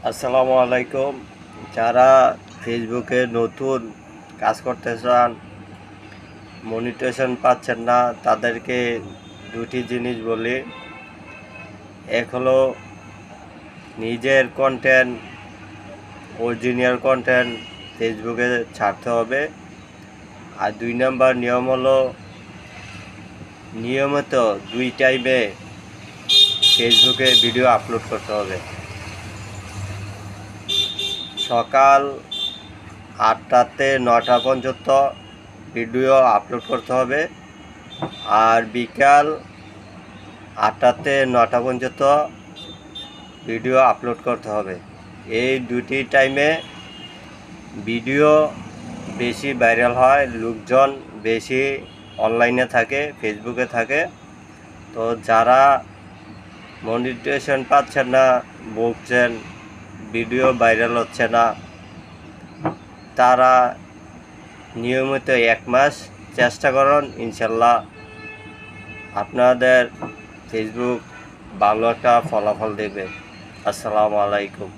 আসসালামু আলাইকুম। যারা ফেসবুকে নতুন কাজ করতে চান, মনিটাইজেশন পাচ্ছেন না, তাদেরকে দুটি জিনিস বলি। এক হলো নিজের কন্টেন্ট, অরিজিনাল কন্টেন্ট ফেসবুকে ছাড়তে হবে। আর 2 নম্বর নিয়ম হলো নিয়মিত 2 টাইমে ফেসবুকে ভিডিও আপলোড করতে হবে। সকাল 8টাতে 9টা পর্যন্ত ভিডিও আপলোড করতে হবে, আর বিকাল 8টাতে 9টা পর্যন্ত ভিডিও আপলোড করতে হবে। এই দুটি টাইমে ভিডিও বেশি ভাইরাল হয়, লোকজন বেশি অনলাইনে থাকে, ফেসবুকে থাকে। তো যারা মনিটাইজেশন পাচ্ছেন না, ভুগছেন, ভিডিও ভাইরাল হচ্ছে না, তারা নিয়মিত 1 মাস চেষ্টা করুন, ইনশাল্লাহ আপনাদের ফেসবুক ভালো একটা ফলাফল দেবে। আসসালামু আলাইকুম।